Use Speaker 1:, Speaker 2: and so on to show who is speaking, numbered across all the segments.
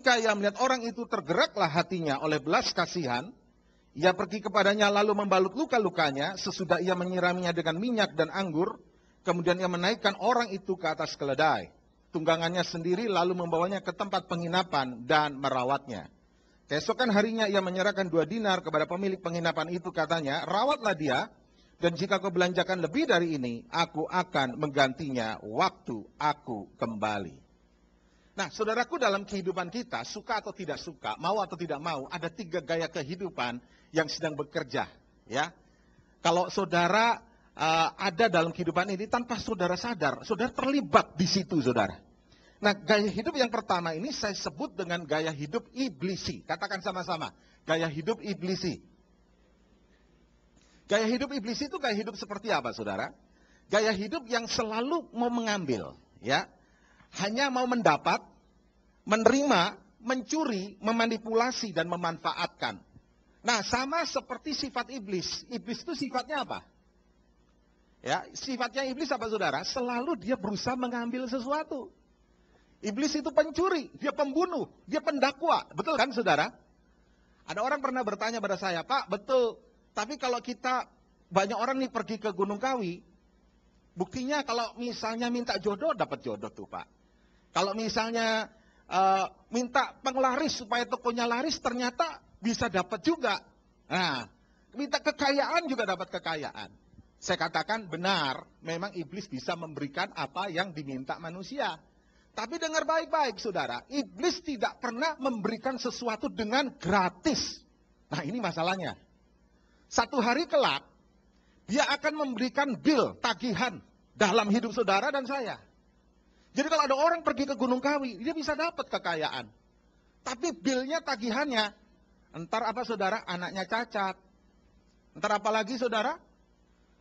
Speaker 1: Ketika ia melihat orang itu, tergeraklah hatinya oleh belas kasihan. Ia pergi kepadanya lalu membalut luka-lukanya. Sesudah ia menyiraminya dengan minyak dan anggur, kemudian ia menaikkan orang itu ke atas keledai tunggangannya sendiri, lalu membawanya ke tempat penginapan dan merawatnya. Keesokan harinya ia menyerahkan 2 dinar kepada pemilik penginapan itu, katanya, rawatlah dia, dan jika kau belanjakan lebih dari ini, aku akan menggantinya waktu aku kembali. Nah, saudaraku, dalam kehidupan kita, suka atau tidak suka, mau atau tidak mau, ada 3 gaya kehidupan yang sedang bekerja. Ya, kalau saudara ada dalam kehidupan ini tanpa saudara sadar, saudara terlibat di situ, saudara. Nah, gaya hidup yang pertama ini saya sebut dengan gaya hidup iblisi. Katakan sama-sama, gaya hidup iblisi. Gaya hidup iblisi itu gaya hidup seperti apa, saudara? Gaya hidup yang selalu mau mengambil, ya, hanya mau mendapat, menerima, mencuri, memanipulasi, dan memanfaatkan. Nah, sama seperti sifat iblis. Iblis itu sifatnya apa? Ya, sifatnya iblis apa, saudara? Selalu dia berusaha mengambil sesuatu. Iblis itu pencuri, dia pembunuh, dia pendakwa. Betul kan, saudara? Ada orang pernah bertanya pada saya, Pak, betul. Tapi kalau kita, banyak orang nih pergi ke Gunung Kawi, buktinya kalau misalnya minta jodoh, dapat jodoh tuh, Pak. Kalau misalnya minta penglaris supaya tokonya laris, ternyata bisa dapat juga. Nah, minta kekayaan juga dapat kekayaan. Saya katakan benar, memang iblis bisa memberikan apa yang diminta manusia. Tapi dengar baik-baik, saudara, iblis tidak pernah memberikan sesuatu dengan gratis. Nah, ini masalahnya. Satu hari kelak, dia akan memberikan bil, tagihan dalam hidup saudara dan saya. Jadi kalau ada orang pergi ke Gunung Kawi, dia bisa dapat kekayaan. Tapi bilnya, tagihannya, entar apa, saudara? Anaknya cacat. Entar apa lagi, saudara?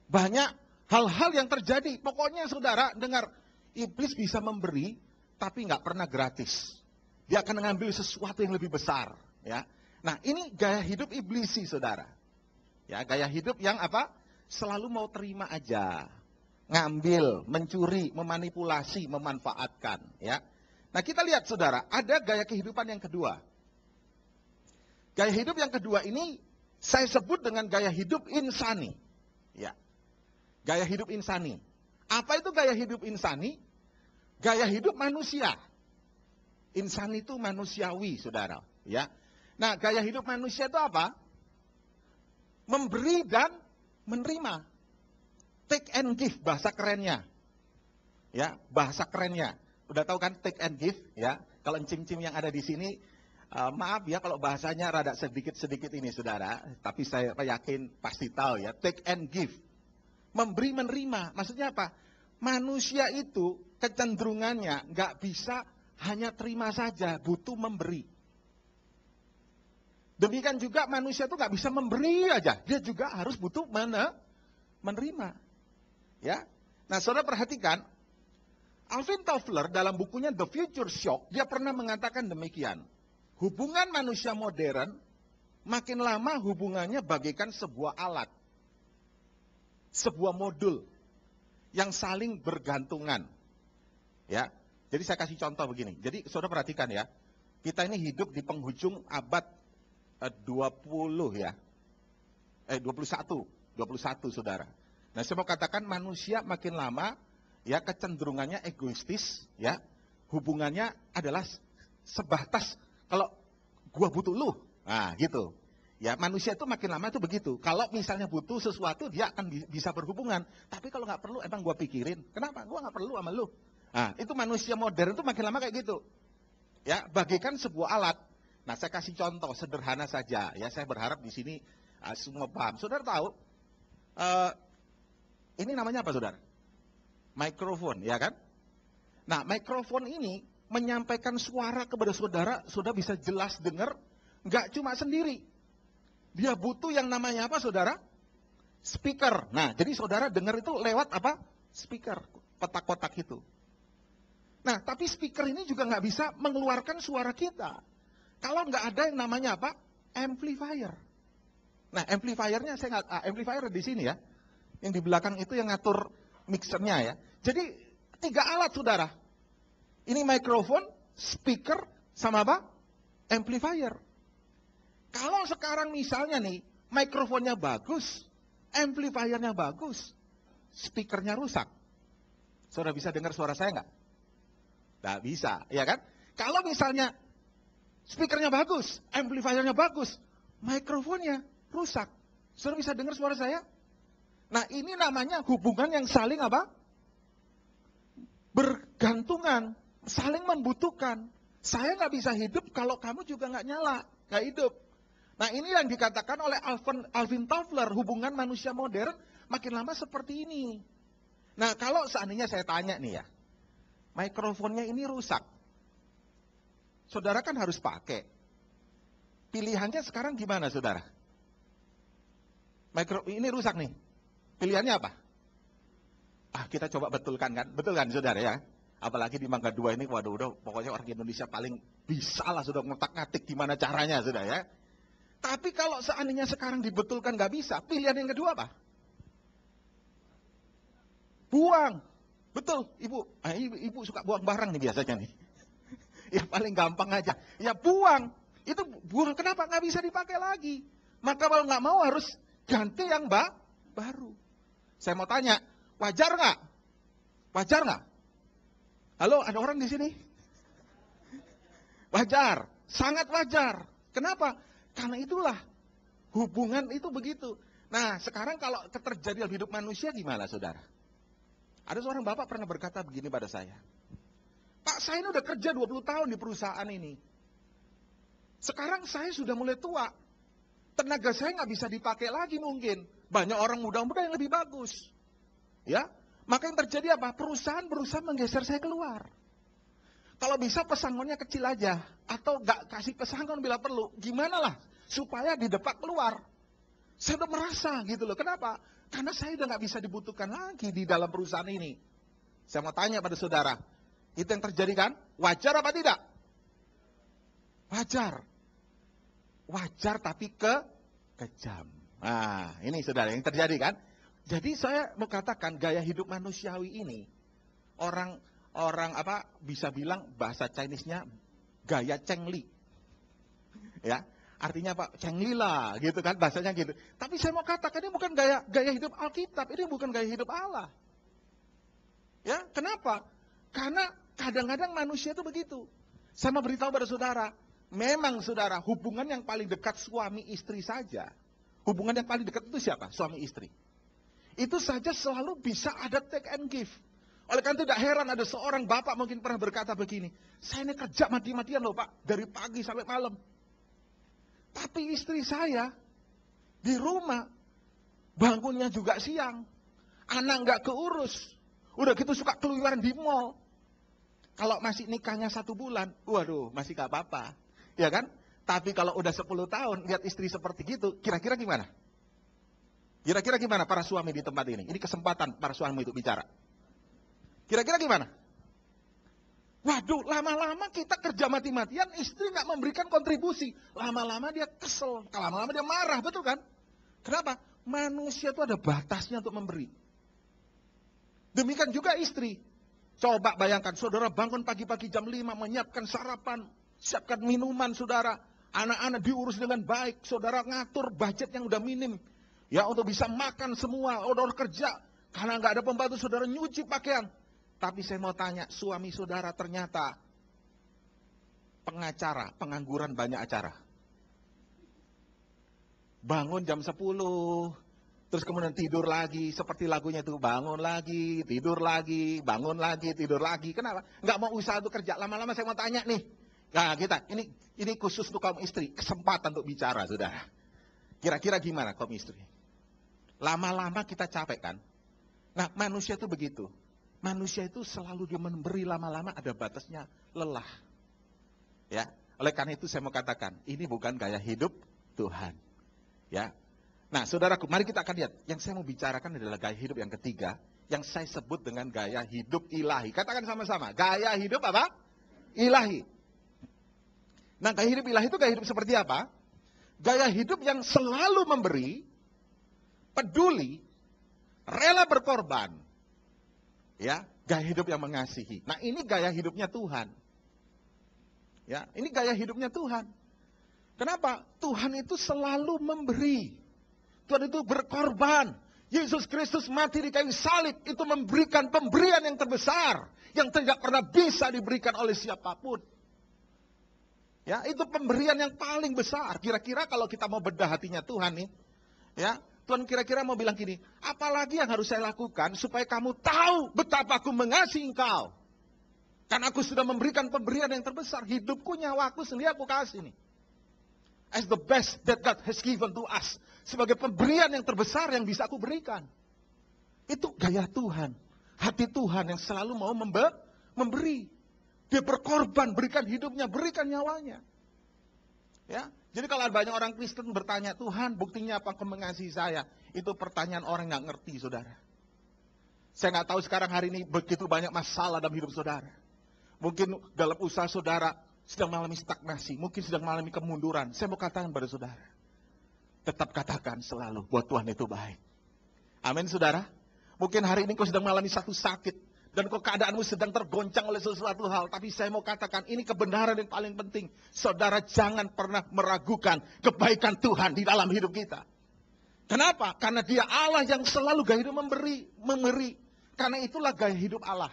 Speaker 1: Banyak hal-hal yang terjadi. Pokoknya, saudara, dengar, iblis bisa memberi, tapi nggak pernah gratis. Dia akan mengambil sesuatu yang lebih besar. Ya. Nah, ini gaya hidup iblisi, saudara. Ya, gaya hidup yang apa? Selalu mau terima aja. Ngambil, mencuri, memanipulasi, memanfaatkan. Ya. Nah, kita lihat, saudara, ada gaya kehidupan yang kedua. Gaya hidup yang kedua ini saya sebut dengan gaya hidup insani. Ya. Gaya hidup insani. Apa itu gaya hidup insani? Gaya hidup manusia. Insani itu manusiawi, saudara. Ya. Nah, gaya hidup manusia itu apa? Memberi dan menerima. Take and give, bahasa kerennya. Ya, bahasa kerennya. Udah tahu kan take and give, ya. Kalau encim-encim yang ada di sini, maaf ya kalau bahasanya rada sedikit-sedikit ini, saudara. Tapi saya yakin pasti tahu ya, take and give. Memberi menerima, maksudnya apa? Manusia itu kecenderungannya nggak bisa hanya terima saja, butuh memberi. Demikian juga manusia itu nggak bisa memberi aja, dia juga harus butuh menerima. Ya, nah saudara perhatikan, Alvin Toffler dalam bukunya The Future Shock, dia pernah mengatakan demikian. Hubungan manusia modern, makin lama hubungannya bagaikan sebuah alat. Sebuah modul yang saling bergantungan. Ya, jadi saya kasih contoh begini. Jadi saudara perhatikan ya, kita ini hidup di penghujung abad 20 ya. 21 saudara. Nah, saya mau katakan manusia makin lama ya kecenderungannya egoistis ya. Hubungannya adalah sebatas kalau gua butuh lu. Nah, gitu. Ya, manusia itu makin lama itu begitu. Kalau misalnya butuh sesuatu, dia akan bisa berhubungan. Tapi kalau nggak perlu, emang gua pikirin. Kenapa? Gua nggak perlu sama lu. Nah, itu manusia modern itu makin lama kayak gitu. Ya, bagaikan sebuah alat. Nah, saya kasih contoh sederhana saja. Ya, saya berharap di sini semua paham. Saudara tahu, ini namanya apa, saudara? Mikrofon, ya kan? Nah, mikrofon ini menyampaikan suara kepada saudara, saudara bisa jelas dengar, nggak cuma sendiri. Dia butuh yang namanya apa, saudara? Speaker. Nah, jadi saudara dengar itu lewat apa? Speaker, kotak-kotak itu. Nah, tapi speaker ini juga nggak bisa mengeluarkan suara kita. Kalau nggak ada yang namanya apa? Amplifier. Nah, amplifiernya saya nggak, amplifier di sini ya. Yang di belakang itu yang ngatur mixernya ya. Jadi 3 alat, saudara. Ini mikrofon, speaker, sama apa? amplifier. Kalau sekarang misalnya nih, mikrofonnya bagus, amplifiernya bagus, speakernya rusak. Saudara bisa dengar suara saya nggak? Nggak bisa, ya kan? Kalau misalnya speakernya bagus, amplifiernya bagus, mikrofonnya rusak. Saudara bisa dengar suara saya? Nah, ini namanya hubungan yang saling apa? Bergantungan, saling membutuhkan. Saya nggak bisa hidup kalau kamu juga nggak nyala, nggak hidup. Nah, ini yang dikatakan oleh Alvin Toffler, hubungan manusia modern makin lama seperti ini. Nah, kalau seandainya saya tanya nih ya, mikrofonnya ini rusak. Saudara kan harus pakai. Pilihannya sekarang gimana, saudara? Ini rusak nih. Pilihannya apa? Kita coba betulkan kan? Betul kan, saudara ya? Apalagi di Mangga 2 ini, waduh, udah pokoknya orang Indonesia paling bisa lah sudah ngotak-ngatik gimana caranya, saudara ya. Tapi kalau seandainya sekarang dibetulkan nggak bisa, pilihan yang kedua apa? Buang. Betul, Ibu. Ibu suka buang barang nih biasanya nih. Ya paling gampang aja. Ya buang. Itu buang, kenapa? Nggak bisa dipakai lagi. Maka kalau nggak mau harus ganti yang baru. Saya mau tanya, wajar nggak? Wajar nggak? Halo, ada orang di sini? Wajar, sangat wajar. Kenapa? Karena itulah hubungan itu begitu. Nah, sekarang kalau terjadi dalam hidup manusia gimana, saudara? Ada seorang bapak pernah berkata begini pada saya. Pak, saya ini udah kerja 20 tahun di perusahaan ini. Sekarang saya sudah mulai tua. Tenaga saya nggak bisa dipakai lagi mungkin. Banyak orang muda-muda yang lebih bagus. Ya, maka yang terjadi apa? Perusahaan berusaha menggeser saya keluar. Kalau bisa pesangonnya kecil aja. Atau nggak kasih pesangon bila perlu. Gimana lah supaya didepak keluar. Saya udah merasa gitu loh. Kenapa? Karena saya udah nggak bisa dibutuhkan lagi di dalam perusahaan ini. Saya mau tanya pada saudara. Itu yang terjadi kan? Wajar apa tidak? Wajar. Wajar tapi kejam. Nah, ini saudara yang terjadi kan? Jadi saya mau katakan gaya hidup manusiawi ini. Orang bisa bilang bahasa Chinese-nya gaya cengli. Ya, artinya apa? Cengli lah, gitu kan bahasanya gitu. Tapi saya mau katakan ini bukan gaya hidup Alkitab, ini bukan gaya hidup Allah. Ya, kenapa? Karena kadang-kadang manusia itu begitu. Saya mau beritahu pada saudara, memang saudara, hubungan yang paling dekat suami istri saja. Hubungan yang paling dekat itu siapa? Suami istri. Itu saja selalu bisa ada take and give. Oleh karena tidak heran ada seorang bapak mungkin pernah berkata begini, saya ini kerja mati-matian loh Pak, dari pagi sampai malam. Tapi istri saya di rumah bangunnya juga siang, anak nggak keurus, udah gitu suka keluaran di mall. Kalau masih nikahnya 1 bulan, waduh masih gak apa-apa, ya kan? Tapi kalau udah 10 tahun lihat istri seperti gitu, kira-kira gimana? Kira-kira gimana para suami di tempat ini? Ini kesempatan para suami itu bicara. Kira-kira gimana? Waduh, lama-lama kita kerja mati-matian, istri nggak memberikan kontribusi. Lama-lama dia kesel, lama-lama dia marah, betul kan? Kenapa? Manusia itu ada batasnya untuk memberi. Demikian juga istri. Coba bayangkan, saudara bangun pagi-pagi jam 5, menyiapkan sarapan, siapkan minuman saudara. Anak-anak diurus dengan baik, saudara ngatur budget yang udah minim. Ya, untuk bisa makan semua, orang kerja. Karena nggak ada pembantu, saudara nyuci pakaian. Tapi saya mau tanya, suami saudara ternyata pengacara, pengangguran banyak acara. Bangun jam 10, terus kemudian tidur lagi, seperti lagunya itu, bangun lagi, tidur lagi, bangun lagi, tidur lagi. Kenapa? Nggak mau usaha untuk kerja. Lama-lama saya mau tanya nih, nah kita, ini khusus untuk kaum istri, kesempatan untuk bicara, saudara. Kira-kira gimana kaum istri? Lama-lama kita capek kan? Nah, manusia itu begitu. Manusia itu selalu dia memberi, lama-lama ada batasnya, lelah. Ya, oleh karena itu saya mau katakan, ini bukan gaya hidup Tuhan. Ya. Nah, saudaraku, mari kita akan lihat. Yang saya mau bicarakan adalah gaya hidup yang ketiga, yang saya sebut dengan gaya hidup ilahi. Katakan sama-sama, gaya hidup apa? Ilahi. Nah, gaya hidup ilahi itu gaya hidup seperti apa? Gaya hidup yang selalu memberi, peduli, rela berkorban. Ya, gaya hidup yang mengasihi. Nah, ini gaya hidupnya Tuhan. Ya, ini gaya hidupnya Tuhan. Kenapa? Tuhan itu selalu memberi. Tuhan itu berkorban. Yesus Kristus mati di kayu salib itu memberikan pemberian yang terbesar yang tidak pernah bisa diberikan oleh siapapun. Ya, itu pemberian yang paling besar. Kira-kira kalau kita mau bedah hatinya Tuhan nih, ya, Tuhan kira-kira mau bilang gini, apalagi yang harus saya lakukan supaya kamu tahu betapa aku mengasihi engkau. Karena aku sudah memberikan pemberian yang terbesar. Hidupku, nyawaku sendiri aku kasih nih. As the best that God has given to us. Sebagai pemberian yang terbesar yang bisa aku berikan. Itu gaya Tuhan. Hati Tuhan yang selalu mau memberi. Dia berkorban, berikan hidupnya, berikan nyawanya. Ya, jadi kalau banyak orang Kristen bertanya, Tuhan buktinya apa kau mengasihi saya? Itu pertanyaan orang yang nggak ngerti, saudara. Saya nggak tahu sekarang hari ini begitu banyak masalah dalam hidup saudara. Mungkin dalam usaha saudara sedang mengalami stagnasi, mungkin sedang mengalami kemunduran. Saya mau katakan pada saudara, tetap katakan selalu bahwa Tuhan itu baik. Amin, saudara. Mungkin hari ini kau sedang mengalami satu sakit, dan kau keadaanmu sedang tergoncang oleh sesuatu hal. Tapi saya mau katakan, ini kebenaran yang paling penting. Saudara jangan pernah meragukan kebaikan Tuhan di dalam hidup kita. Kenapa? Karena Dia Allah yang selalu gaya hidup memberi. Karena itulah gaya hidup Allah.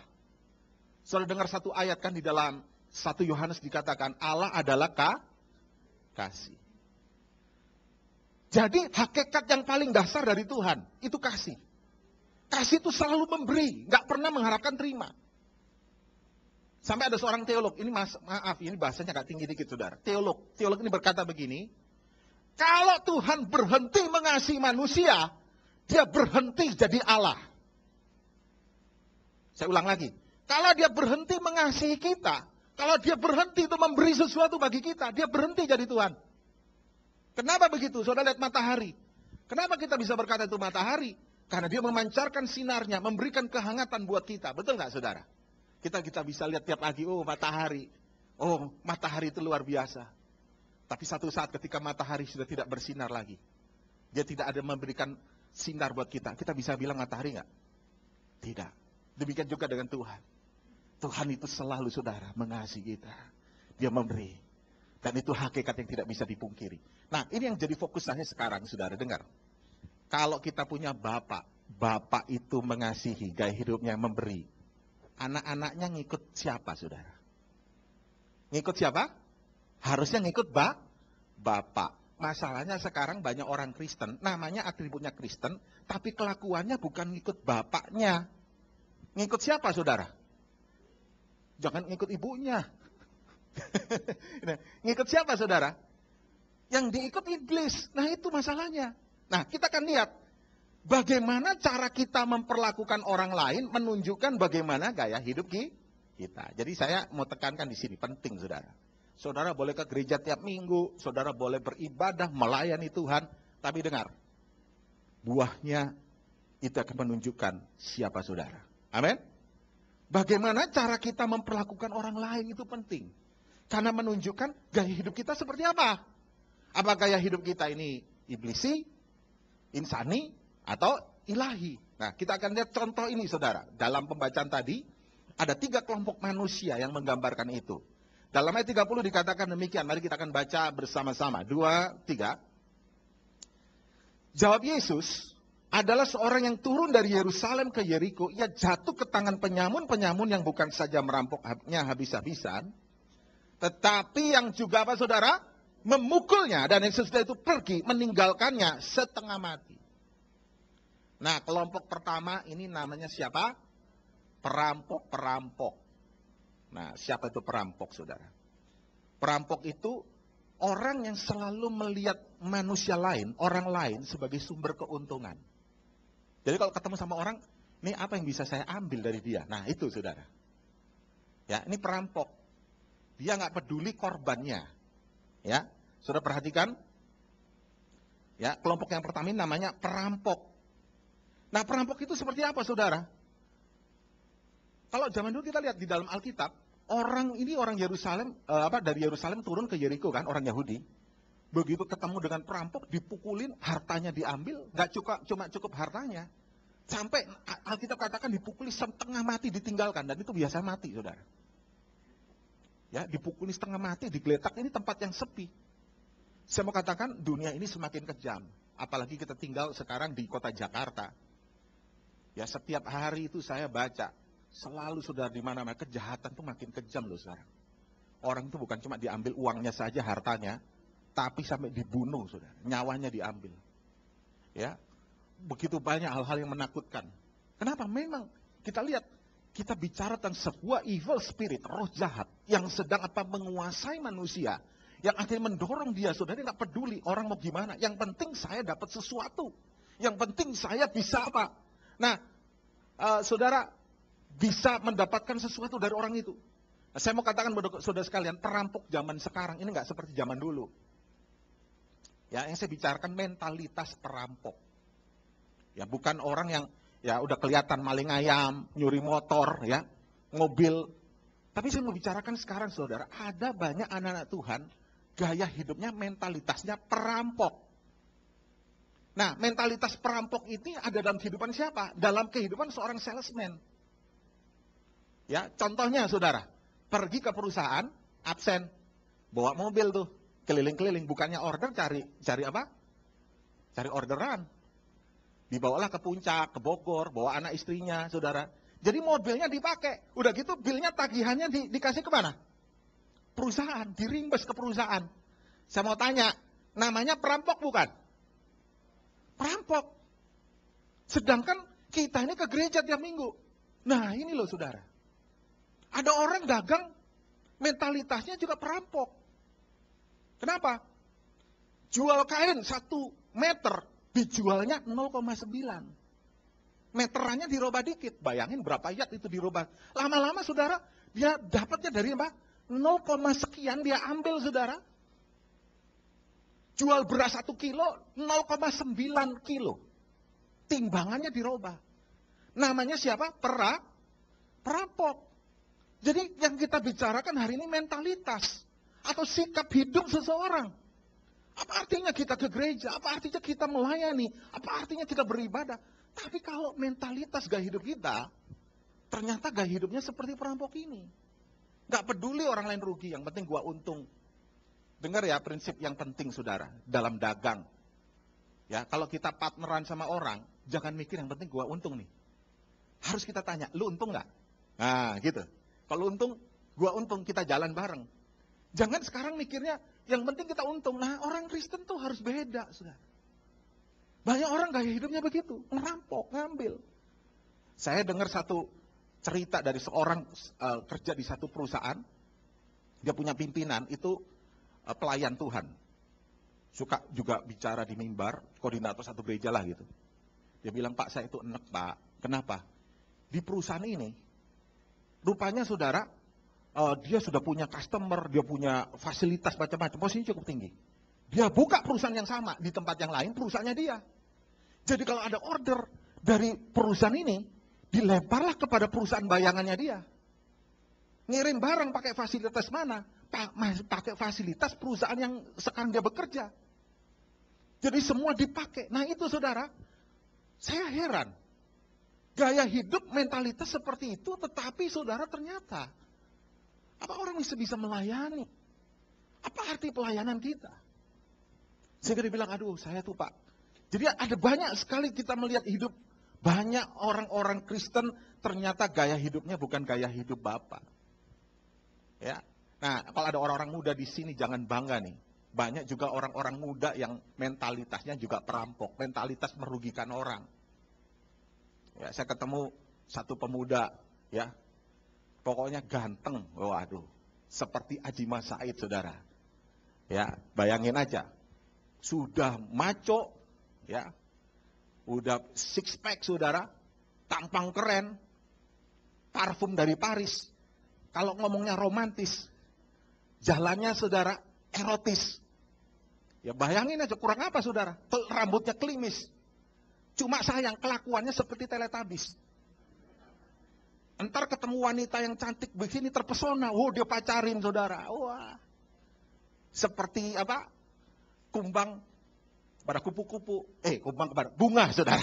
Speaker 1: Saudara dengar satu ayat kan di dalam 1 Yohanes dikatakan, Allah adalah kasih. Jadi hakikat yang paling dasar dari Tuhan, itu kasih. Kasih itu selalu memberi, nggak pernah mengharapkan terima. Sampai ada seorang teolog, ini maaf, ini bahasanya agak tinggi dikit saudara. Teolog ini berkata begini, kalau Tuhan berhenti mengasihi manusia, Dia berhenti jadi Allah. Saya ulang lagi, kalau Dia berhenti mengasihi kita, kalau Dia berhenti itu memberi sesuatu bagi kita, Dia berhenti jadi Tuhan. Kenapa begitu? Saudara lihat matahari. Kenapa kita bisa berkata itu matahari? Karena dia memancarkan sinarnya, memberikan kehangatan buat kita. Betul nggak, saudara? Kita bisa lihat tiap pagi, oh matahari. Oh, matahari itu luar biasa. Tapi satu saat ketika matahari sudah tidak bersinar lagi, dia tidak ada memberikan sinar buat kita. Kita bisa bilang matahari nggak? Tidak. Demikian juga dengan Tuhan. Tuhan itu selalu, saudara, mengasihi kita. Dia memberi. Dan itu hakikat yang tidak bisa dipungkiri. Nah, ini yang jadi fokus saya sekarang, saudara, dengar. Kalau kita punya Bapak itu mengasihi, gaya hidupnya memberi. Anak-anaknya ngikut siapa, saudara? Ngikut siapa? Harusnya ngikut Bapak. Masalahnya sekarang banyak orang Kristen, namanya atributnya Kristen, tapi kelakuannya bukan ngikut bapaknya. Ngikut siapa, saudara? Jangan ngikut ibunya. Ngikut siapa, saudara? Yang diikut iblis. Nah, itu masalahnya. Nah, kita akan lihat bagaimana cara kita memperlakukan orang lain menunjukkan bagaimana gaya hidup kita. Jadi saya mau tekankan di sini, penting, saudara. Saudara boleh ke gereja tiap minggu, saudara boleh beribadah, melayani Tuhan, tapi dengar, buahnya itu akan menunjukkan siapa saudara. Amin. Bagaimana cara kita memperlakukan orang lain itu penting. Karena menunjukkan gaya hidup kita seperti apa. Apa gaya hidup kita ini iblisi, insani, atau ilahi. Nah, kita akan lihat contoh ini, saudara. Dalam pembacaan tadi, ada 3 kelompok manusia yang menggambarkan itu. Dalam ayat 30 dikatakan demikian. Mari kita akan baca bersama-sama. 2, 3. Jawab Yesus, adalah seorang yang turun dari Yerusalem ke Yeriko. Ia jatuh ke tangan penyamun-penyamun yang bukan saja merampoknya habis-habisan, tetapi yang juga apa, saudara? Memukulnya, dan yang sesudah itu pergi meninggalkannya setengah mati. Nah, kelompok pertama ini namanya siapa? Perampok-perampok. Nah, siapa itu perampok, saudara? Perampok itu orang yang selalu melihat manusia lain, orang lain sebagai sumber keuntungan. Jadi kalau ketemu sama orang, ini apa yang bisa saya ambil dari dia? Nah, itu, saudara. Ya, ini perampok. Dia nggak peduli korbannya. Ya, saudara perhatikan. Ya, kelompok yang pertama ini namanya perampok. Nah, perampok itu seperti apa, saudara? Kalau zaman dulu kita lihat di dalam Alkitab, orang Yerusalem, dari Yerusalem turun ke Yeriko kan, orang Yahudi. Begitu ketemu dengan perampok, dipukulin, hartanya diambil, nggak cuma cukup hartanya. Sampai Alkitab katakan dipukuli setengah mati, ditinggalkan, dan itu biasa mati, saudara. Ya, dipukuli setengah mati, digeletak, ini tempat yang sepi. Saya mau katakan dunia ini semakin kejam. Apalagi kita tinggal sekarang di kota Jakarta. Ya, setiap hari itu saya baca, selalu sudah di mana-mana kejahatan itu makin kejam loh sekarang. Orang itu bukan cuma diambil uangnya saja, hartanya, tapi sampai dibunuh, sudah, nyawanya diambil. Ya, begitu banyak hal-hal yang menakutkan. Kenapa? Memang kita lihat, kita bicara tentang sebuah evil spirit, roh jahat, yang sedang menguasai manusia, yang akhirnya mendorong dia, saudara, nggak peduli orang mau gimana, yang penting saya dapat sesuatu, yang penting saya bisa apa. Nah, saudara bisa mendapatkan sesuatu dari orang itu. Nah, saya mau katakan kepada saudara sekalian, perampok zaman sekarang ini nggak seperti zaman dulu. Ya, yang saya bicarakan mentalitas perampok. Ya, bukan orang yang ya udah kelihatan maling ayam, nyuri motor, ya, mobil. Tapi saya mau bicarakan sekarang, saudara, ada banyak anak-anak Tuhan, gaya hidupnya, mentalitasnya perampok. Nah, mentalitas perampok ini ada dalam kehidupan siapa? Dalam kehidupan seorang salesman. Ya, contohnya, saudara, pergi ke perusahaan, absen, bawa mobil tuh, keliling-keliling, bukannya order, cari apa? Cari orderan. Dibawalah ke puncak, ke Bogor, bawa anak istrinya, saudara. Jadi mobilnya dipakai. Udah gitu bilnya tagihannya dikasih kemana? Perusahaan, dirimbas ke perusahaan. Saya mau tanya, namanya perampok bukan? Perampok. Sedangkan kita ini ke gereja tiap minggu. Nah ini loh saudara. Ada orang dagang, mentalitasnya juga perampok. Kenapa? Jual kain 1 meter. Dijualnya 0,9. Meterannya dirubah dikit. Bayangin berapa yard itu dirubah. Lama-lama saudara, dia dapatnya dari apa? 0, sekian dia ambil saudara. Jual beras 1 kilo, 0,9 kilo. Timbangannya dirubah. Namanya siapa? Perampok. Jadi yang kita bicarakan hari ini mentalitas. Atau sikap hidup seseorang. Apa artinya kita ke gereja? Apa artinya kita melayani? Apa artinya kita beribadah? Tapi kalau mentalitas gaya hidup kita, ternyata gaya hidupnya seperti perampok ini. Gak peduli orang lain rugi, yang penting gua untung. Dengar ya prinsip yang penting saudara, dalam dagang. Ya, kalau kita partneran sama orang, jangan mikir yang penting gua untung nih. Harus kita tanya, lu untung gak? Nah gitu. Kalau untung, gua untung, kita jalan bareng. Jangan sekarang mikirnya, yang penting kita untung. Nah, orang Kristen tuh harus beda, saudara. Banyak orang gaya hidupnya begitu, merampok, ngambil. Saya dengar satu cerita dari seorang kerja di satu perusahaan. Dia punya pimpinan, itu pelayan Tuhan. Suka juga bicara di mimbar, koordinator satu gereja lah gitu. Dia bilang, Pak, saya itu enek, Pak. Kenapa? Di perusahaan ini, rupanya saudara, dia sudah punya customer, dia punya fasilitas macam-macam, posisinya cukup tinggi. Dia buka perusahaan yang sama di tempat yang lain, perusahaannya dia. Jadi kalau ada order dari perusahaan ini, dilemparlah kepada perusahaan bayangannya dia. Ngirim barang pakai fasilitas mana? Pakai fasilitas perusahaan yang sekarang dia bekerja. Jadi semua dipakai. Nah itu saudara, saya heran. Gaya hidup mentalitas seperti itu, tetapi saudara ternyata, apa orang bisa melayani? Apa arti pelayanan kita? Sehingga dia bilang, aduh saya tuh Pak. Jadi ada banyak sekali kita melihat hidup, banyak orang-orang Kristen ternyata gaya hidupnya bukan gaya hidup Bapak. Ya. Nah, kalau ada orang-orang muda di sini jangan bangga nih. Banyak juga orang-orang muda yang mentalitasnya juga perampok, mentalitas merugikan orang. Ya, saya ketemu satu pemuda, ya. Pokoknya ganteng, waduh, seperti Ajima Said, saudara. Ya, bayangin aja, sudah maco, ya, udah six pack, saudara, tampang keren, parfum dari Paris. Kalau ngomongnya romantis, jalannya, saudara, erotis. Ya, bayangin aja, kurang apa, saudara? Rambutnya klimis. Cuma sayang, kelakuannya seperti Teletubbies. Entar ketemu wanita yang cantik begini terpesona, dia pacarin saudara, wah, seperti apa? Kumbang pada kupu-kupu, kumbang kepada bunga saudara,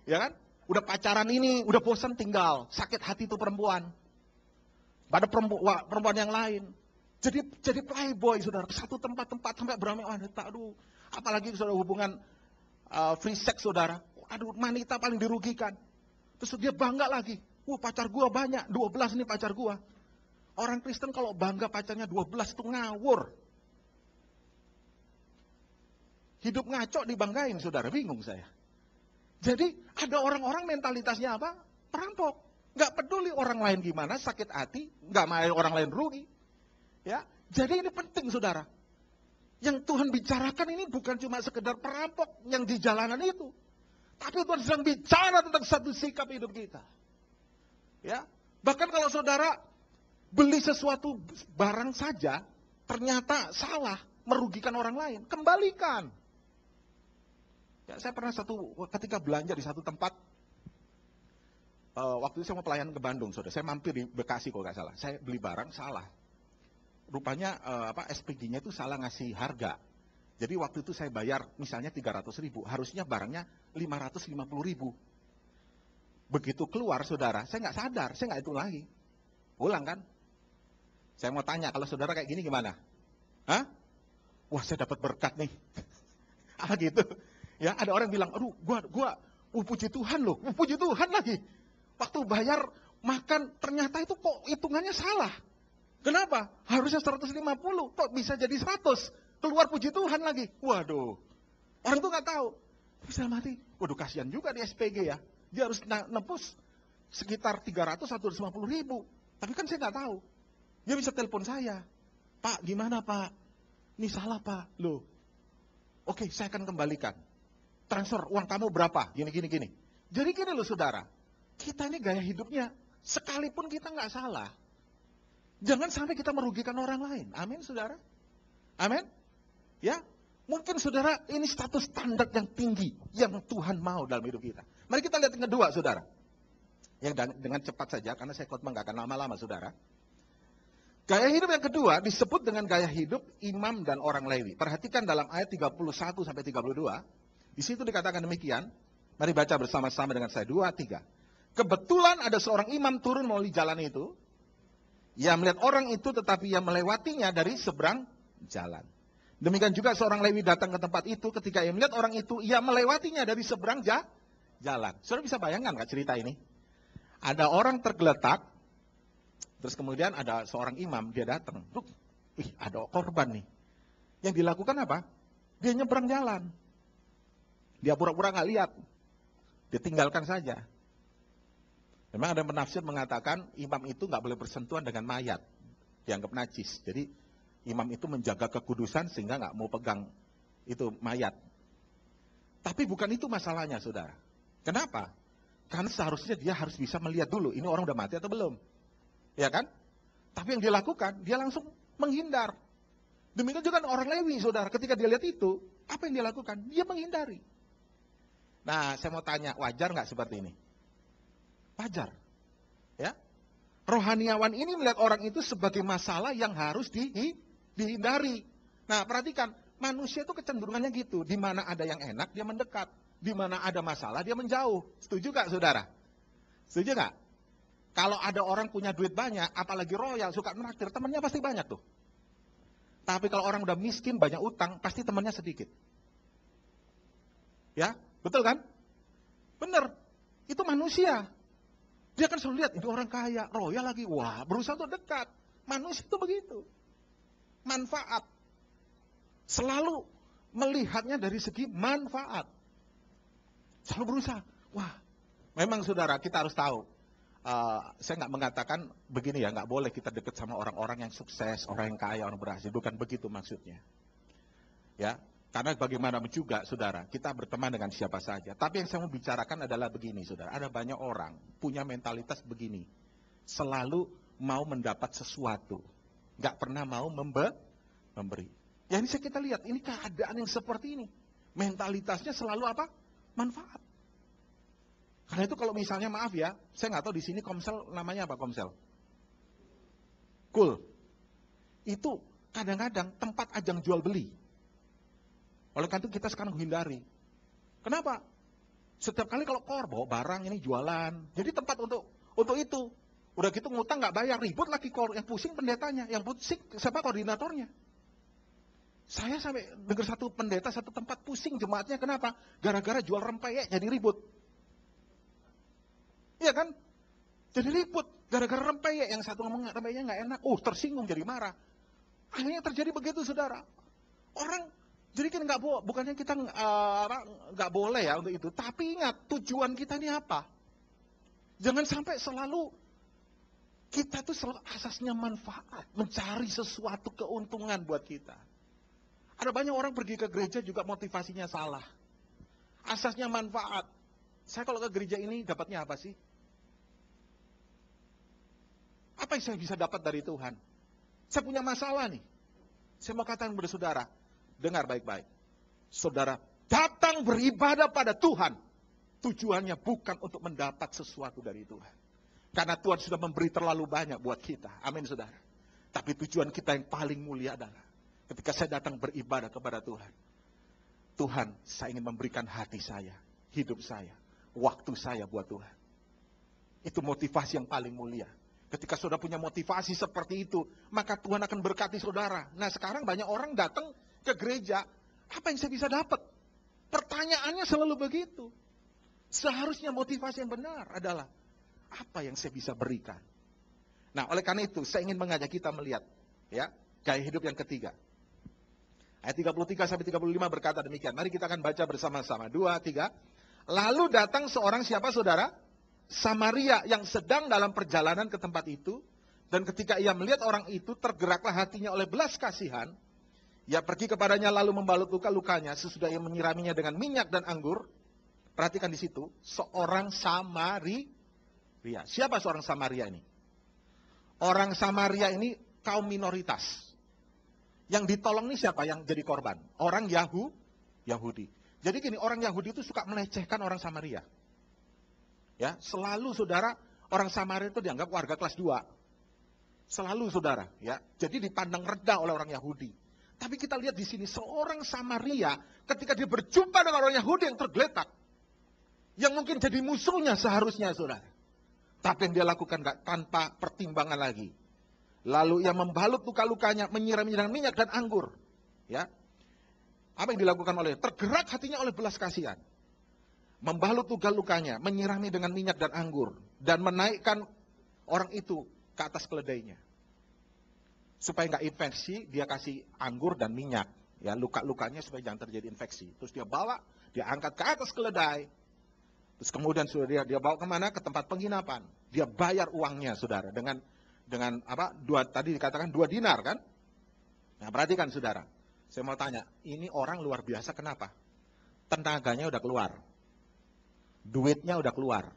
Speaker 1: ya kan? Udah pacaran ini, udah bosan tinggal, sakit hati tuh perempuan, pada perempuan yang lain. Jadi playboy, saudara. Satu tempat-tempat sampai beramai wanita. Aduh, apalagi saudara hubungan free sex, saudara. Aduh, wanita paling dirugikan. Terus dia bangga lagi. Pacar gua banyak, 12 nih pacar gua. Orang Kristen kalau bangga pacarnya 12 itu ngawur. Hidup ngaco dibanggain, saudara. Bingung saya. Jadi ada orang-orang mentalitasnya apa? Perampok. Nggak peduli orang lain gimana, sakit hati, nggak mau orang lain rugi. Ya, jadi ini penting, saudara. Yang Tuhan bicarakan ini bukan cuma sekedar perampok yang di jalanan itu, tapi Tuhan sedang bicara tentang satu sikap hidup kita. Ya, bahkan kalau saudara beli sesuatu barang saja, ternyata salah, merugikan orang lain, kembalikan. Ya, saya pernah ketika belanja di satu tempat, waktu itu saya mau pelayanan ke Bandung, saudara. Saya mampir di Bekasi kalau nggak salah. Saya beli barang salah. Rupanya SPG-nya itu salah ngasih harga. Jadi waktu itu saya bayar misalnya 300.000, harusnya barangnya 550.000. Begitu keluar, saudara, saya nggak sadar, saya nggak hitung lagi. Pulang kan? Saya mau tanya, kalau saudara kayak gini gimana? Hah? Wah, saya dapat berkat nih. Apa gitu? Ya, ada orang bilang, aduh, gua puji Tuhan loh, puji Tuhan lagi. Waktu bayar makan, ternyata itu kok hitungannya salah. Kenapa? Harusnya 150, kok bisa jadi 100. Keluar puji Tuhan lagi. Waduh. Orang itu nggak tahu. Bisa mati. Waduh, kasihan juga di SPG ya. Dia harus nebus sekitar 300-150.000. Tapi kan saya nggak tahu. Dia bisa telepon saya. Pak, gimana Pak? Ini salah Pak. Loh. Oke, saya akan kembalikan. Transfer, uang kamu berapa? Gini. Jadi gini loh, saudara. Kita ini gaya hidupnya, sekalipun kita nggak salah, jangan sampai kita merugikan orang lain. Amin, saudara? Amin? Ya, mungkin saudara ini status standar yang tinggi yang Tuhan mau dalam hidup kita. Mari kita lihat yang kedua, saudara. Yang dengan cepat saja, karena saya khotbah nggak akan lama-lama, saudara. Gaya hidup yang kedua disebut dengan gaya hidup imam dan orang Lewi. Perhatikan dalam ayat 31 sampai 32. Di situ dikatakan demikian. Mari baca bersama-sama dengan saya. 2, 3. Kebetulan ada seorang imam turun melalui jalan itu. Ia melihat orang itu tetapi ia melewatinya dari seberang jalan. Demikian juga seorang Lewi datang ke tempat itu. Ketika ia melihat orang itu, ia melewatinya dari seberang jalan. Saudara bisa bayangkan nggak cerita ini? Ada orang tergeletak. Terus kemudian ada seorang imam, dia datang. Ada korban nih. Yang dilakukan apa? Dia nyebrang jalan. Dia pura-pura nggak lihat. Dia tinggalkan saja. Memang ada penafsir mengatakan imam itu nggak boleh bersentuhan dengan mayat, dianggap najis. Jadi imam itu menjaga kekudusan sehingga nggak mau pegang itu mayat. Tapi bukan itu masalahnya, saudara. Kenapa? Karena seharusnya dia harus bisa melihat dulu, ini orang udah mati atau belum, ya kan? Tapi yang dia lakukan, dia langsung menghindar. Demikian juga orang Lewi, saudara. Ketika dia lihat itu, apa yang dia lakukan? Dia menghindari. Nah, saya mau tanya, wajar nggak seperti ini? Wajar, ya. Rohaniawan ini melihat orang itu sebagai masalah yang harus dihindari. Nah, perhatikan, manusia itu kecenderungannya gitu. Di mana ada yang enak, dia mendekat. Di mana ada masalah, dia menjauh. Setuju gak, saudara? Setuju gak? Kalau ada orang punya duit banyak, apalagi royal, suka menraktir, temannya pasti banyak tuh. Tapi kalau orang udah miskin, banyak utang, pasti temannya sedikit. Ya, betul kan? Bener, itu manusia. Dia kan selalu lihat, ini orang kaya, royal lagi, wah berusaha untuk dekat. Manusia itu begitu. Manfaat. Selalu melihatnya dari segi manfaat. Selalu berusaha. Wah, memang saudara, kita harus tahu. Saya nggak mengatakan begini ya, nggak boleh kita dekat sama orang-orang yang sukses, orang yang kaya, orang berhasil. Bukan begitu maksudnya. Ya, karena bagaimanapun juga, saudara, kita berteman dengan siapa saja. Tapi yang saya mau bicarakan adalah begini, saudara. Ada banyak orang punya mentalitas begini. Selalu mau mendapat sesuatu. Nggak pernah mau memberi. Ya ini kita lihat, ini keadaan yang seperti ini. Mentalitasnya selalu apa? Manfaat. Karena itu kalau misalnya, maaf ya, saya nggak tahu di sini Komsel namanya apa, Komsel? Cool. Itu kadang-kadang tempat ajang jual beli. Oleh karena itu kita sekarang hindari. Kenapa? Setiap kali kalau bawa barang ini jualan. Jadi tempat untuk itu. Udah gitu ngutang nggak bayar, ribut lagi, yang pusing pendetanya, yang pusing siapa koordinatornya. Saya sampai dengar satu pendeta satu tempat pusing jemaatnya, kenapa? Gara-gara jual rempeyek jadi ribut. Iya kan? Jadi ribut gara-gara rempeyek, yang satu ngomong rempeyeknya nggak enak, tersinggung jadi marah. Akhirnya terjadi begitu, saudara. Orang jadi kan bukannya kita nggak boleh ya untuk itu, tapi ingat tujuan kita ini apa? Jangan sampai selalu kita tuh selalu asasnya manfaat, mencari sesuatu keuntungan buat kita. Ada banyak orang pergi ke gereja juga motivasinya salah. Asasnya manfaat. Saya kalau ke gereja ini dapatnya apa sih? Apa yang saya bisa dapat dari Tuhan? Saya punya masalah nih. Saya mau katakan kepada saudara, dengar baik-baik. Saudara datang beribadah pada Tuhan, tujuannya bukan untuk mendapat sesuatu dari Tuhan. Karena Tuhan sudah memberi terlalu banyak buat kita. Amin, saudara. Tapi tujuan kita yang paling mulia adalah ketika saya datang beribadah kepada Tuhan. Tuhan, saya ingin memberikan hati saya, hidup saya, waktu saya buat Tuhan. Itu motivasi yang paling mulia. Ketika saudara punya motivasi seperti itu, maka Tuhan akan berkati saudara. Nah, sekarang banyak orang datang ke gereja, apa yang saya bisa dapat? Pertanyaannya selalu begitu. Seharusnya motivasi yang benar adalah, apa yang saya bisa berikan? Nah, oleh karena itu, saya ingin mengajak kita melihat, ya, gaya hidup yang ketiga. Ayat 33-35 berkata demikian. Mari kita akan baca bersama-sama. 2, 3. Lalu datang seorang siapa, saudara? Samaria yang sedang dalam perjalanan ke tempat itu. Dan ketika ia melihat orang itu, tergeraklah hatinya oleh belas kasihan. Ia pergi kepadanya lalu membalut luka-lukanya. Sesudah ia menyiraminya dengan minyak dan anggur. Perhatikan di situ. Seorang Samaria. Siapa seorang Samaria ini? Orang Samaria ini kaum minoritas. Yang ditolong ini siapa yang jadi korban? Orang Yahudi. Jadi gini, orang Yahudi itu suka melecehkan orang Samaria. Ya, selalu saudara, orang Samaria itu dianggap warga kelas 2. Selalu saudara, ya. Jadi dipandang rendah oleh orang Yahudi. Tapi kita lihat di sini seorang Samaria ketika dia berjumpa dengan orang Yahudi yang tergeletak, yang mungkin jadi musuhnya seharusnya, saudara. Tapi yang dia lakukan gak tanpa pertimbangan lagi. Lalu ia membalut luka-lukanya, menyiraminya dengan minyak dan anggur. Ya, apa yang dilakukan oleh? Tergerak hatinya oleh belas kasihan. Membalut luka-lukanya, menyirami dengan minyak dan anggur. Dan menaikkan orang itu ke atas keledainya. Supaya nggak infeksi, dia kasih anggur dan minyak. Ya, luka-lukanya supaya jangan terjadi infeksi. Terus dia bawa, dia angkat ke atas keledai. Terus kemudian sudah dia bawa kemana? Ke tempat penginapan. Dia bayar uangnya, saudara, dengan apa? Tadi dikatakan 2 dinar kan? Nah, perhatikan saudara. Saya mau tanya, ini orang luar biasa kenapa? Tenaganya udah keluar. Duitnya udah keluar.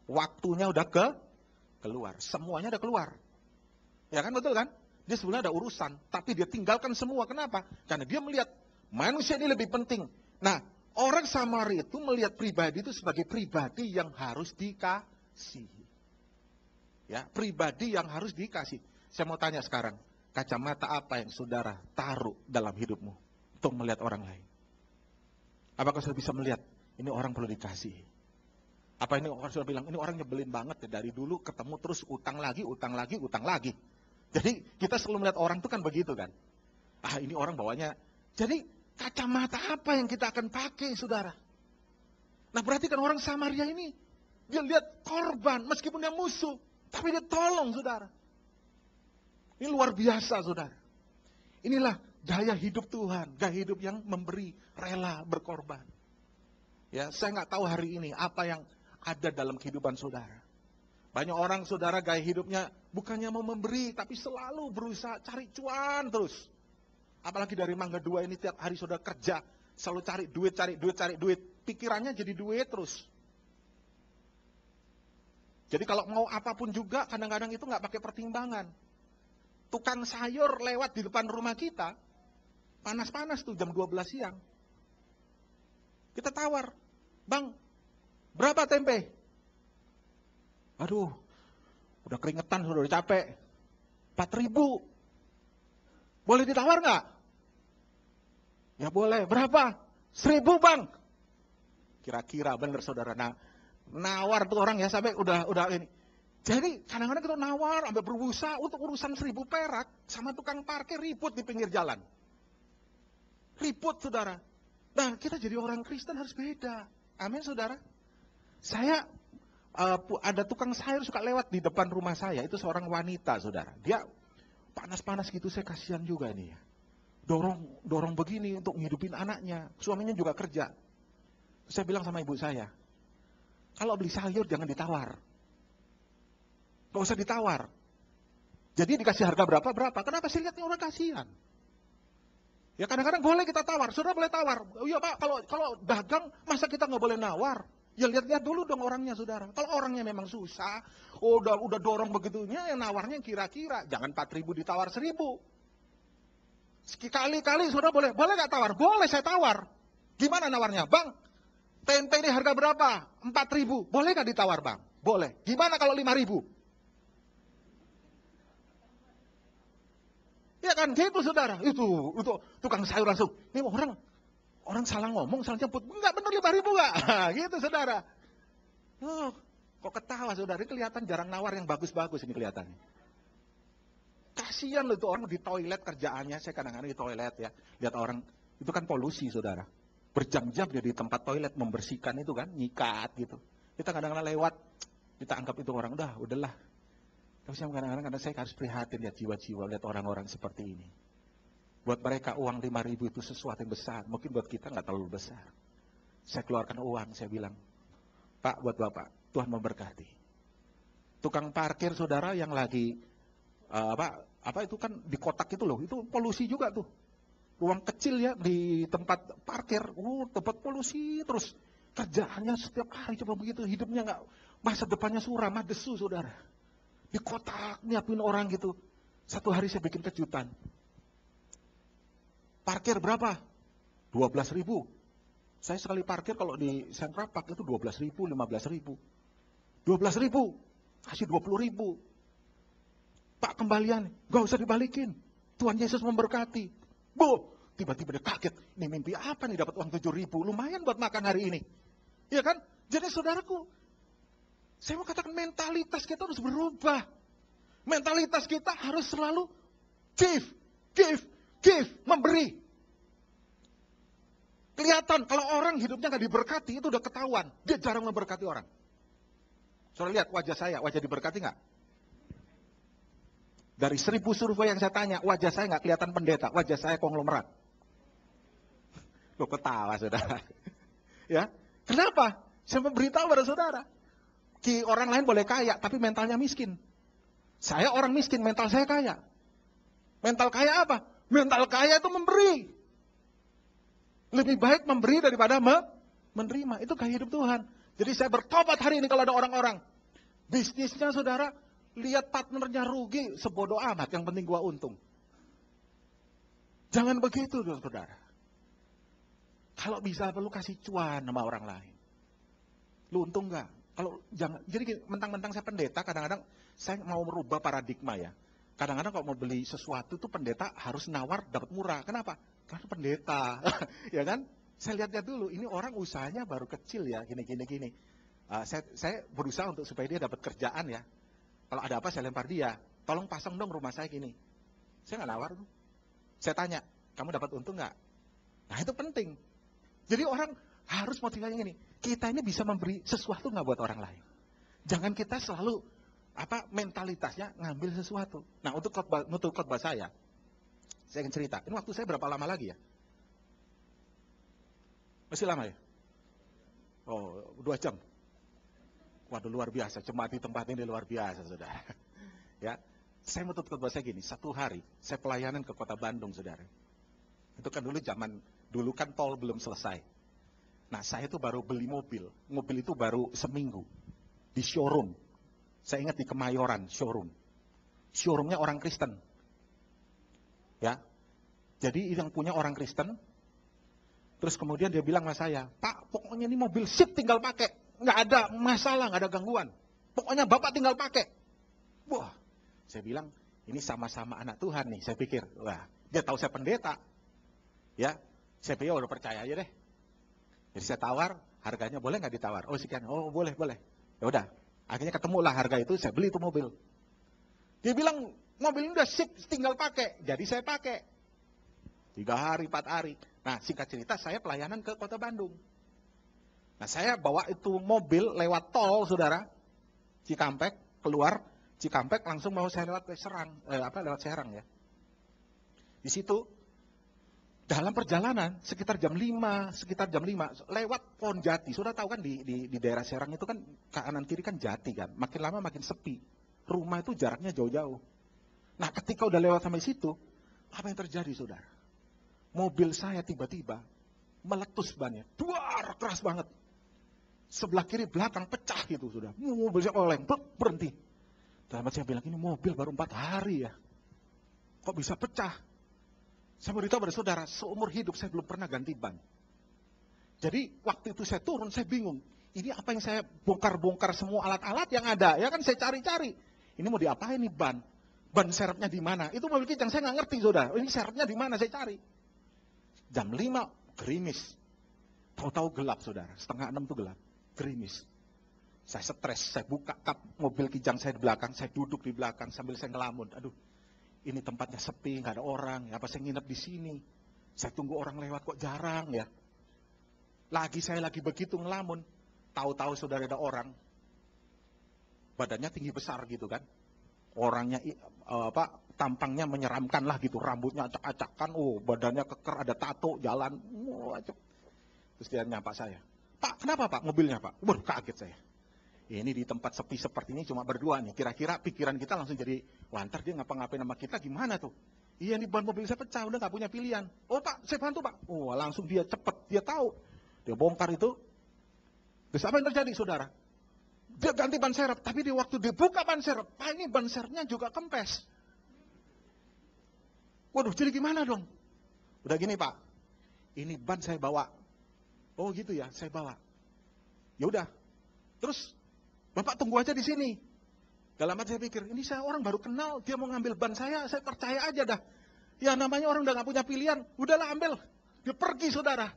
Speaker 1: Waktunya udah keluar. Semuanya udah keluar. Ya kan, betul kan? Dia sebenarnya ada urusan, tapi dia tinggalkan semua. Kenapa? Karena dia melihat manusia ini lebih penting. Nah, orang Samaria itu melihat pribadi itu sebagai pribadi yang harus dikasihi. Ya, pribadi yang harus dikasih. Saya mau tanya sekarang, kacamata apa yang saudara taruh dalam hidupmu untuk melihat orang lain? Apakah saudara bisa melihat, ini orang perlu dikasih? Apa ini orang sudah bilang, ini orang nyebelin banget ya, dari dulu ketemu terus utang lagi. Jadi kita selalu melihat orang itu kan begitu kan. Ini orang bawanya. Jadi kacamata apa yang kita akan pakai, saudara? Nah, perhatikan orang Samaria ini. Dia lihat korban, meskipun dia musuh. Tapi dia tolong, saudara. Ini luar biasa, saudara. Inilah gaya hidup Tuhan. Gaya hidup yang memberi, rela berkorban. Ya, saya nggak tahu hari ini apa yang ada dalam kehidupan saudara. Banyak orang, saudara, gaya hidupnya bukannya mau memberi, tapi selalu berusaha cari cuan terus. Apalagi dari Mangga 2 ini tiap hari saudara kerja, selalu cari duit. Pikirannya jadi duit terus. Jadi kalau mau apapun juga, kadang-kadang itu nggak pakai pertimbangan. Tukang sayur lewat di depan rumah kita, panas-panas tuh jam 12 siang. Kita tawar, Bang, berapa tempe? Aduh, udah keringetan, udah capek. 4.000. Boleh ditawar nggak? Ya boleh. Berapa? 1.000, Bang. Kira-kira bener, saudara. Nah, nawar tuh orang ya sampai udah ini. Jadi kadang-kadang kita nawar, sampai berusaha untuk urusan 1.000 perak, sama tukang parkir ribut di pinggir jalan. Ribut, saudara. Nah, kita jadi orang Kristen harus beda. Amin, saudara. Saya, ada tukang sayur suka lewat di depan rumah saya, itu seorang wanita, saudara. Dia panas-panas gitu, saya kasihan juga nih ya. Dorong begini untuk ngidupin anaknya. Suaminya juga kerja. Saya bilang sama ibu saya, kalau beli sayur jangan ditawar. Gak usah ditawar. Jadi dikasih harga berapa? Kenapa sih lihatnya orang kasihan? Ya kadang-kadang boleh kita tawar, saudara boleh tawar. Oh iya Pak, kalau dagang masa kita nggak boleh nawar? Ya lihat-lihat dulu dong orangnya, saudara. Kalau orangnya memang susah, udah dorong begitunya, ya nawarnya kira-kira. Jangan 4.000 ditawar 1.000. Sekali-kali saudara boleh nggak tawar? Boleh saya tawar. Gimana nawarnya? Bang, tempe ini harga berapa? 4.000. Boleh nggak ditawar bang? Boleh. Gimana kalau 5.000? Ya kan gitu saudara. Itu tukang sayur langsung. Ini orang salah ngomong, salah nyebut. Enggak benar 5.000 enggak. Gitu saudara. Oh, kok ketawa saudara. Ini kelihatan jarang nawar yang bagus-bagus ini kelihatannya. Kasihan loh itu orang di toilet kerjaannya. Saya kadang-kadang di toilet ya. Lihat orang, itu kan polusi saudara. Berjam-jam dia di tempat toilet membersihkan itu kan. Nyikat gitu. Kita kadang-kadang lewat. Kita anggap itu orang, udahlah. Tapi kadang-kadang saya harus prihatin lihat jiwa-jiwa, lihat orang-orang seperti ini. Buat mereka uang 5.000 itu sesuatu yang besar. Mungkin buat kita nggak terlalu besar. Saya keluarkan uang, saya bilang, Pak, buat Bapak, Tuhan memberkati. Tukang parkir saudara yang lagi, apa itu kan di kotak itu loh, itu polusi juga tuh. Ruang kecil ya di tempat parkir, tempat polusi terus. Kerjaannya setiap hari coba begitu, hidupnya nggak, masa depannya suram, desu saudara. Di kotak, nyiapin orang gitu. Satu hari saya bikin kejutan. Parkir berapa? 12.000. Saya sekali parkir kalau di Central Park itu 12.000, 15.000. 12.000, kasih 20.000. Pak kembalian, gak usah dibalikin. Tuhan Yesus memberkati. Tiba-tiba dia kaget. Ini mimpi apa nih dapat uang 7.000? Lumayan buat makan hari ini. Iya kan? Jadi saudaraku, saya mau katakan mentalitas kita harus berubah. Mentalitas kita harus selalu give, memberi. Kelihatan kalau orang hidupnya nggak diberkati, itu udah ketahuan. Dia jarang memberkati orang. Saudara lihat wajah saya, wajah diberkati nggak? Dari 1.000 survei yang saya tanya, wajah saya nggak kelihatan pendeta, wajah saya konglomerat. Lo ketawa saudara. Ya, kenapa? Saya memberitahu pada saudara. Orang lain boleh kaya, tapi mentalnya miskin. Saya orang miskin, mental saya kaya. Mental kaya apa? Mental kaya itu memberi. Lebih baik memberi daripada menerima. Itu gaya hidup Tuhan. Jadi saya bertobat hari ini kalau ada orang-orang. Bisnisnya saudara, lihat partnernya rugi, sebodoh amat, yang penting gua untung. Jangan begitu saudara. Kalau bisa perlu kasih cuan sama orang lain. Lu untung gak? Kalau jangan, jadi mentang-mentang saya pendeta, kadang-kadang saya mau merubah paradigma ya. Kadang-kadang kalau mau beli sesuatu itu pendeta harus nawar dapat murah. Kenapa? Karena pendeta, ya kan? Saya lihat dulu, ini orang usahanya baru kecil ya, gini. Saya berusaha untuk supaya dia dapat kerjaan ya. Kalau ada apa saya lempar dia, tolong pasang dong rumah saya gini. Saya nggak nawar tuh. Saya tanya, kamu dapat untung nggak? Nah itu penting. Jadi orang harus motivasinya gini, kita ini bisa memberi sesuatu nggak buat orang lain. Jangan kita selalu mentalitasnya ngambil sesuatu. Nah untuk khotbah saya ingin cerita. Ini waktu saya berapa lama lagi ya? Masih lama ya? Oh 2 jam. Waduh luar biasa, jemaat di tempat ini luar biasa saudara. Ya, saya menutup khotbah saya gini, satu hari saya pelayanan ke kota Bandung saudara. Itu kan dulu kan tol belum selesai. Nah saya itu baru beli mobil itu baru seminggu, di showroom. Saya ingat di Kemayoran, showroomnya orang Kristen. Ya, jadi yang punya orang Kristen, terus kemudian dia bilang sama saya, Pak pokoknya ini mobil sip tinggal pakai, nggak ada masalah, nggak ada gangguan. Pokoknya Bapak tinggal pakai. Wah, saya bilang, ini sama-sama anak Tuhan nih, saya pikir. Wah, dia tahu saya pendeta. Ya, saya pikir udah percaya aja deh. Jadi saya tawar, harganya boleh nggak ditawar? Oh sekian, oh boleh. Ya udah, Akhirnya ketemulah harga itu, saya beli itu mobil. Dia bilang, mobil ini udah sip, tinggal pakai. Jadi saya pakai. 3 hari, 4 hari. Nah, singkat cerita, saya pelayanan ke kota Bandung. Nah, saya bawa itu mobil lewat tol, saudara. Cikampek, keluar. Cikampek, langsung mau saya lewat Serang. Lewat Serang ya. Di situ, dalam perjalanan, sekitar jam 5, lewat pohon jati. Sudah tahu kan di daerah Serang itu kan, kanan kiri kan jati kan. Makin lama makin sepi. Rumah itu jaraknya jauh-jauh. Nah, ketika udah lewat sampai situ, apa yang terjadi, saudara? Mobil saya tiba-tiba meletus bannya. Duar, keras banget. Sebelah kiri belakang pecah gitu, sudah. Mobil saya oleng, berhenti. Dalam hati saya bilang, ini mobil baru 4 hari ya. Kok bisa pecah? Saya beritahu pada saudara, seumur hidup saya belum pernah ganti ban. Jadi waktu itu saya turun, saya bingung. Ini apa yang saya bongkar-bongkar semua alat-alat yang ada. Ya kan saya cari-cari. Ini mau diapain nih ban? Ban serepnya di mana? Itu mobil kijang, saya nggak ngerti, saudara. Ini serepnya di mana, saya cari. Jam 5, gerimis. Tahu-tahu gelap, saudara. 5:30 itu gelap. Gerimis. Saya stres, saya buka kap mobil kijang saya di belakang, saya duduk di belakang sambil saya ngelamun. Aduh, ini tempatnya sepi, nggak ada orang. Apa saya nginep di sini? Saya tunggu orang lewat kok jarang ya. Saya lagi begitu ngelamun. Tahu-tahu saudara ada orang. Badannya tinggi besar gitu kan. Orangnya tampangnya menyeramkan lah gitu, rambutnya acak-acakan, badannya keker, ada tato, jalan, terus dia nyapa saya, Pak, kenapa Pak, mobilnya Pak? Waduh, kaget saya. Ini di tempat sepi seperti ini cuma berdua nih, kira-kira pikiran kita langsung jadi, wah ntar dia ngapa-ngapain sama kita gimana tuh? Iya nih ban mobil saya pecah, udah nggak punya pilihan. Oh Pak, saya bantu Pak. Langsung dia cepet, dia tahu, dia bongkar itu. Terus apa yang terjadi, saudara? Dia ganti ban serep, tapi di waktu dibuka ban serep, Pak, ini ban serepnya juga kempes. Waduh, jadi gimana dong? Udah gini Pak, ini ban saya bawa. Oh gitu ya, saya bawa. Ya udah, terus Bapak tunggu aja di sini. Dalam hati saya pikir, ini saya orang baru kenal, dia mau ngambil ban saya percaya aja dah. Ya namanya orang udah gak punya pilihan, udahlah ambil. Dia pergi, saudara.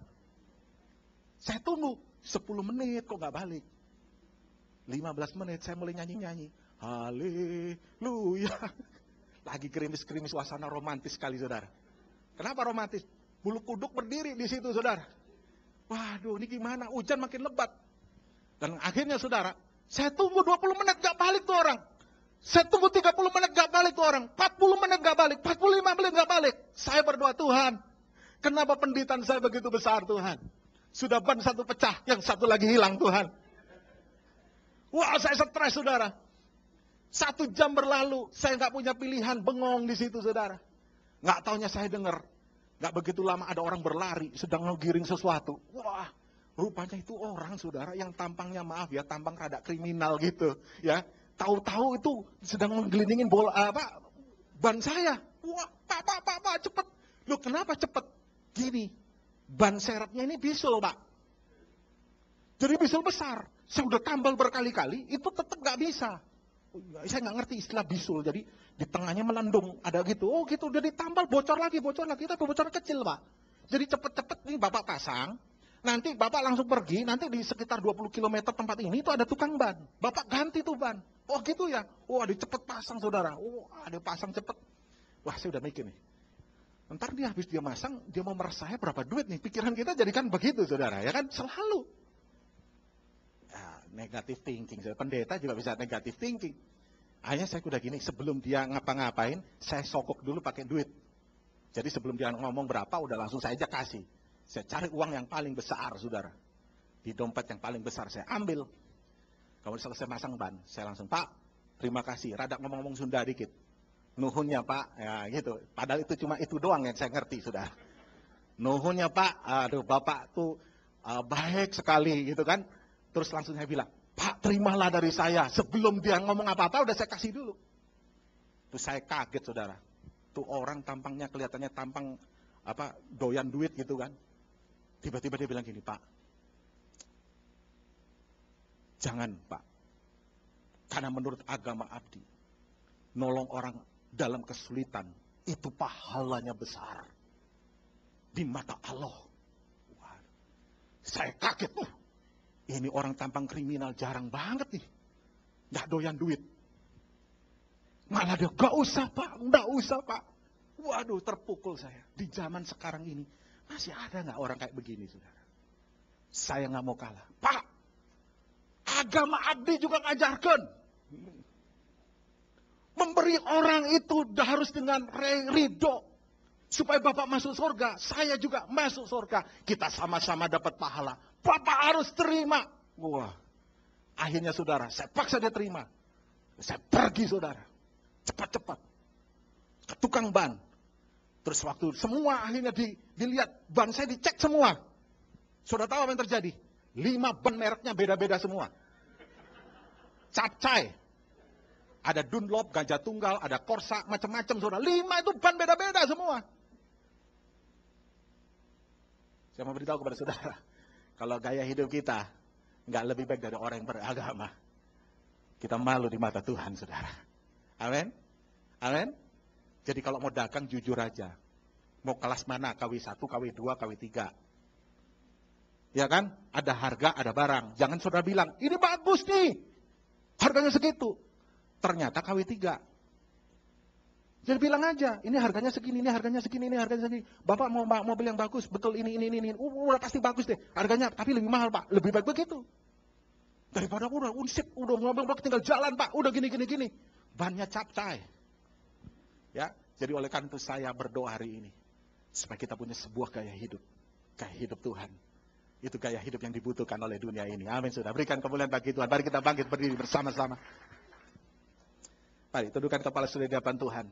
Speaker 1: Saya tunggu 10 menit kok gak balik. 15 menit saya mulai nyanyi-nyanyi. Haleluya. Lagi gerimis-gerimis, suasana romantis sekali, saudara. Kenapa romantis? Bulu kuduk berdiri di situ, saudara. Waduh, ini gimana? Hujan makin lebat. Dan akhirnya, saudara, saya tunggu 20 menit gak balik tuh orang. Saya tunggu 30 menit gak balik tuh orang. 40 menit gak balik. 45 menit gak balik. Saya berdoa, Tuhan, kenapa penderitaan saya begitu besar, Tuhan? Sudah ban satu pecah, yang satu lagi hilang, Tuhan. Wah, saya stres, saudara. 1 jam berlalu, saya nggak punya pilihan, bengong di situ, saudara. Nggak taunya saya dengar, nggak begitu lama ada orang berlari, sedang ngegiring sesuatu. Wah, rupanya itu orang, saudara, yang tampangnya, maaf ya, tampang rada kriminal gitu, ya. Tahu-tahu itu sedang menggelindingin ban saya. Wah, Pak, cepet. Loh, kenapa cepet? Gini, ban serepnya ini bisul, Pak. Jadi bisul besar. Saya udah tambal berkali-kali, itu tetap nggak bisa. Saya nggak ngerti istilah bisul, jadi di tengahnya melendung, ada gitu. Oh gitu, udah ditambal, bocor lagi, itu bocor kecil, Pak. Jadi cepet-cepet nih Bapak pasang, nanti Bapak langsung pergi, nanti di sekitar 20 km tempat ini itu ada tukang ban. Bapak ganti tuh ban. Oh gitu ya, ada cepet pasang, saudara. Ada pasang cepet. Wah, saya udah mikir nih. Ntar dia habis dia masang, dia mau meres saya berapa duit nih. Pikiran kita jadikan begitu, saudara, ya kan, selalu. Negatif thinking, pendeta juga bisa negatif thinking. Akhirnya saya udah gini, sebelum dia ngapa-ngapain, saya sogok dulu pakai duit. Jadi sebelum dia ngomong berapa, udah langsung saya aja kasih. Saya cari uang yang paling besar, saudara. Di dompet yang paling besar saya ambil. Kalau selesai masang ban, saya langsung, Pak, terima kasih. Rada ngomong-ngomong Sunda dikit. Nuhunnya Pak, ya gitu. Padahal itu cuma itu doang yang saya ngerti, saudara. Nuhunnya Pak, aduh Bapak tuh baik sekali gitu kan. Terus langsung saya bilang, Pak, terimalah dari saya. Sebelum dia ngomong apa-apa, udah saya kasih dulu. Terus saya kaget, saudara. Tuh orang tampangnya kelihatannya tampang doyan duit gitu kan. Tiba-tiba dia bilang gini, Pak, jangan Pak. Karena menurut agama abdi, nolong orang dalam kesulitan, itu pahalanya besar. Di mata Allah. Wah, saya kaget. Ini orang tampang kriminal jarang banget nih. Nggak doyan duit. Malah dia, nggak usah Pak, nggak usah Pak. Waduh, terpukul saya. Di zaman sekarang ini, masih ada nggak orang kayak begini, saudara? Saya nggak mau kalah. Pak, agama abdi juga ngajarkan. Memberi orang itu harus dengan ridho. Supaya Bapak masuk surga, saya juga masuk surga. Kita sama-sama dapat pahala. Bapak harus terima. Wah, akhirnya saudara, saya paksa dia terima. Saya pergi saudara, cepat-cepat ke tukang ban. Terus waktu semua akhirnya dilihat, ban saya dicek semua. Sudah tahu apa yang terjadi? 5 ban mereknya beda-beda semua. Capcay, ada Dunlop, Gajah Tunggal, ada Corsa, macam-macam saudara. 5 itu ban beda-beda semua. Saya mau beritahu kepada saudara, kalau gaya hidup kita nggak lebih baik dari orang yang beragama, kita malu di mata Tuhan, saudara. Amin? Amin? Jadi kalau mau dagang jujur aja. Mau kelas mana? KW1, KW2, KW3. Ya kan? Ada harga, ada barang. Jangan saudara bilang, ini bagus nih. Harganya segitu. Ternyata KW3. Jadi bilang aja, ini harganya segini, ini harganya segini, ini harganya segini. Bapak mau mobil yang bagus, betul ini. Udah pasti bagus deh. Harganya, tapi lebih mahal Pak. Lebih baik begitu. Daripada udah unsip, udah mobil tinggal jalan Pak. Udah gini. Bannya capcay. Ya, jadi oleh karena itu saya berdoa hari ini. Supaya kita punya sebuah gaya hidup. Gaya hidup Tuhan. Itu gaya hidup yang dibutuhkan oleh dunia ini. Amin, sudah. Berikan kemuliaan bagi Tuhan. Mari kita bangkit berdiri bersama-sama. Mari, tundukkan kepala sudah di hadapan Tuhan.